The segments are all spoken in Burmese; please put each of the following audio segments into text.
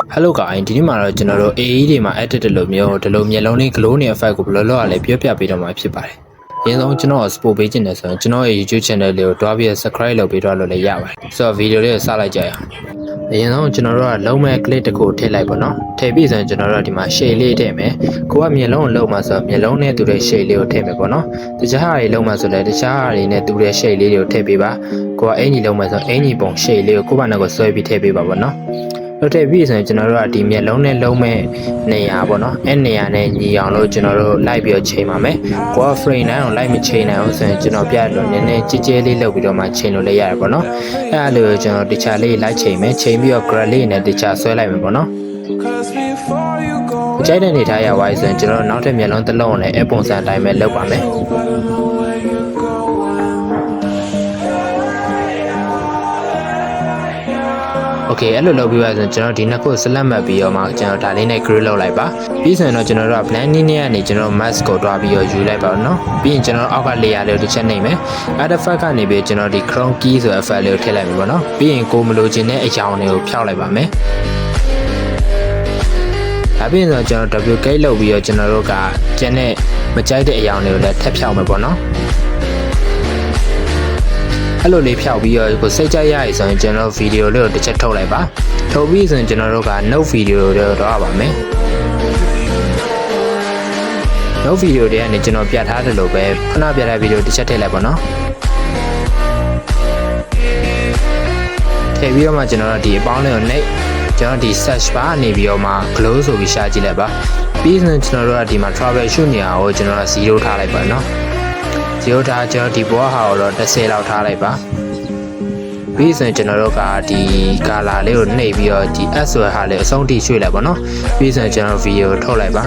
Hello guys ဒီနေ့မှာတော့ကျွန်တော်တို့ AE တွေမှာ edit တယ်လို့မျိုးဒီလိုမျက်လုံးလေး glow နဲ့ effect ကိုဘယ်လိုလုပ်ရလဲပြောပြပေးတော့မှာဖြစ်ပါတယ်။အရင်ဆုံးကျွန်တော် support ပေးခြင်းတယ်ဆိုရင်ကျွန်တော်ရဲ့ YouTube channel လေးကိုတွားပြီး subscribe လုပ်ပေးတော့လို့လည်းရပါတယ်။ဆိုတော့ video လေးကိုစလိုက်ကြရအောင်။အရင်ဆုံးကျွန်တော်တို့ကလုံးမဲ့ clip တစ်ခုထည့်လိုက်ပါတော့။ထည့်ပြီးဆိုရင်ကျွန်တော်တို့ဒီမှာ shade လေးထည့်မယ်။ကိုကမျက်လုံးကိုလုံးမှာဆိုတော့မျက်လုံးနဲ့တူတဲ့ shade လေးကိုထည့်မယ်ပေါ့နော်။တခြားဟာတွေလုံးမှာဆိုလည်းတခြားဟာတွေနဲ့တူတဲ့ shade လေးတွေကိုထည့်ပေးပါ။ကိုကအင်ကြီးလုံးမှာဆိုအင်ကြီးပုံ shade လေးကိုကိုယ့်ဘာနဲ့ကိုဆွဲပြီးထည့်ပေးပါပေါ့နော်။လို့ထည့်ပြီးဆိုရင်ကျွန်တော်တို့ကဒီမျက်လုံးနဲ့လုံးမဲ့နေရာပေါ့နော်အဲ့နေရာနဲ့ညီအောင်လို့ကျွန်တော်တို့လိုက်ပြီးတော့ချိန်ပါမယ်ကိုက frame နိုင်အောင်လိုက်မချိန်နိုင်အောင်ဆိုရင်ကျွန်တော်ပြလို့နည်းနည်းကြဲလေးလုပ်ပြီးတော့မှချိန်လို့လည်းရတယ်ပေါ့နော်အဲ့ဒါလို့ကျွန်တော်တခြားလေးလိုက်ချိန်မယ်ချိန်ပြီးတော့ grad လေးနဲ့တခြားဆွဲလိုက်မယ်ပေါ့နော်ကြိုက်တဲ့နေထားရပါဆိုရင်ကျွန်တော်တို့နောက်ထပ်မျက်လုံးတစ်လုံးနဲ့အပုံစံအတိုင်းပဲလုပ်ပါမယ်โอเคအဲ့လိုလုပ်ပြီးပါဆိုကျွန်တော်ဒီနှစ်ခု select မှတ်ပြီးတော့မှကျွန်တော်ဒါလေးနဲ့ grid လုပ်လိုက်ပါပြီးဆိုရင်တော့ကျွန်တော်တို့က blending နဲ့ကနေကျွန်တော် mask ကိုတွားပြီးတော့ယူလိုက်ပါတော့เนาะပြီးရင်ကျွန်တော်အောက်က layer လေးကိုတစ်ချက်နှိပ်မယ် add effect ကနေပြီးကျွန်တော်ဒီ chrome key ဆိုတဲ့ effect လေးကိုထည့်လိုက်ပြီပေါ့เนาะပြီးရင်ကိုမလိုချင်တဲ့အကြောင်းတွေကိုဖျောက်လိုက်ပါမယ်ဒါပြီးရင်တော့ကျွန်တော် W key လုပ်ပြီးတော့ကျွန်တော်တို့ကကျန်တဲ့မကြိုက်တဲ့အကြောင်းတွေကိုလည်းထပ်ဖျောက်မယ်ပေါ့เนาะအဲ့လိုလေးဖျောက်ပြီးတော့ကိုစိတ်ကြရရဆိုရင်ကျွန်တော်ဗီဒီယိုလေးကိုတစ်ချက်ထုတ်လိုက်ပါထုတ်ပြီးဆိုရင်ကျွန်တော်တို့က note video တွေတော့ပါမယ် note video တွေကနေကျွန်တော်ပြထားတယ်လို့ပဲခဏပြထားဗီဒီယိုတစ်ချက်ထည့်လိုက်ပါနော်ထည့်ပြီးတော့မှကျွန်တော်တို့ဒီအပေါင်းလေးကိုနှိပ်ကျွန်တော်ဒီ search bar နေပြီးတော့မှ glow ဆိုပြီးရှာကြည့်လိုက်ပါပြီးဆိုရင်ကျွန်တော်တို့ကဒီမှာ travel shoot နေရာကိုကျွန်တော်က0ထားလိုက်ပါနော်0ထားကျွန်တော်ဒီဘောဟာကိုတော့10လောက်ထားလိုက်ပါပြီးဆိုရင်ကျွန်တော်တို့ကဒီ color လေးကိုနှိပ်ပြီးတော့ဒီ S ဆိုတဲ့ဟာလေးအဆုံးထိရွှေ့လိုက်ပါနော်ပြီးဆိုရင်ကျွန်တော် video ထုတ်လိုက်ပါ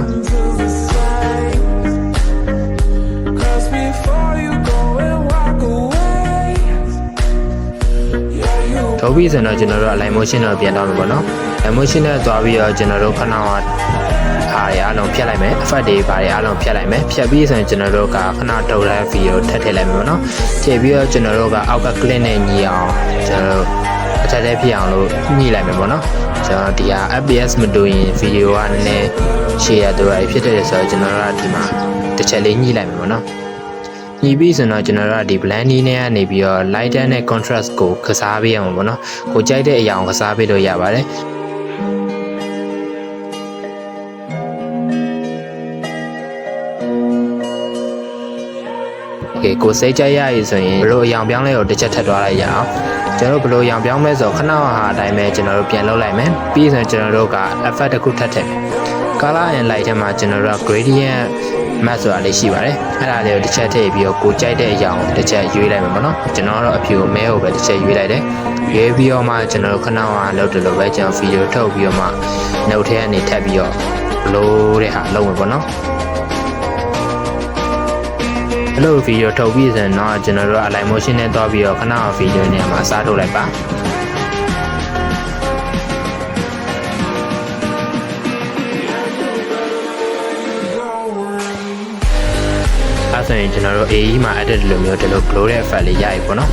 ထုတ်ပြီးဆိုရင်တော့ကျွန်တော်တို့က live motion တော့ပြန်တောင်းမယ်ပေါ့နော် live motion နဲ့သွားပြီးတော့ကျွန်တော်တို့ခဏဟာတွေအားလုံးဖြတ်လိုက်မယ် effect တွေဘာတွေအားလုံးဖြတ်လိုက်မယ်ဖြတ်ပြီးဆိုရင်ကျွန်တော်တို့ကခဏထုတ်တဲ့ video ထည့်လိုက်မယ်ပေါ့နော်ထည့်ပြီးတော့ကျွန်တော်တို့ကအောက်က clip နဲ့ညီအောင်ကျွန်တော်တို့အထက်ထဲဖြစ်အောင်လို့ညှိလိုက်မယ်ပေါ့နော်ကျွန်တော်ဒီဟာ FPS မတူရင် video ကနည်းနည်း share တူရဖြစ်တယ်ဆိုတော့ကျွန်တော်တို့ကဒီမှာတစ်ချက်လေးညှိလိုက်မယ်ပေါ့နော်ညှိပြီးဆိုတော့ကျွန်တော်တို့ကဒီ blending နဲ့ကနေပြီးတော့ lighter နဲ့ contrast ကိုကစားပေးရမှာပေါ့နော်ကိုကြိုက်တဲ့အရာကိုကစားပေးလို့ရပါတယ်ကိုစိတ်ကြရရည်ဆိုရင်ဘလို့အယောင်ပြောင်းလဲကိုတစ်ချက်ထပ်သွားလိုက်ရအောင်ကျွန်တော်တို့ဘလို့အယောင်ပြောင်းလဲဆိုခဏဟာအတိုင်းပဲကျွန်တော်တို့ပြန်လုပ်လိုက်မယ်ပြီးရင်ကျွန်တော်တို့က effect တစ်ခုထပ်ထည့်မယ် color and light ထဲမှာကျွန်တော်တို့က gradient mask ဆိုတာလေးရှိပါတယ်အဲ့ဒါလေးကိုတစ်ချက်ထည့်ပြီးတော့ကိုကြိုက်တဲ့အယောင်တစ်ချက်ရွေးလိုက်မယ်ပေါ့နော်ကျွန်တော်ကတော့အဖြူမဲကိုပဲတစ်ချက်ရွေးလိုက်တယ်ရွေးပြီးတော့မှကျွန်တော်တို့ခဏဟာလုပ်တယ်လို့ပဲကျွန်တော် video ထုတ်ပြီးတော့မှ note ထဲကနေထပ်ပြီးတော့ဘလို့တဲ့ဟာလုပ်မယ်ပေါ့နော်အဲ့လိုဗီဒီယိုထုတ်ပြီးဆိုရင်တော့ကျွန်တော်တို့က live motion နဲ့တွားပြီးတော့ခဏဗီဒီယိုနေရာမှာအစားထိုးလိုက်ပါအဲ့ဆိုရင်ကျွန်တော်တို့ AE မှာ edit လိုမျိုးဒီလို glow တဲ့ effect လေးရပြီပေါ့နော်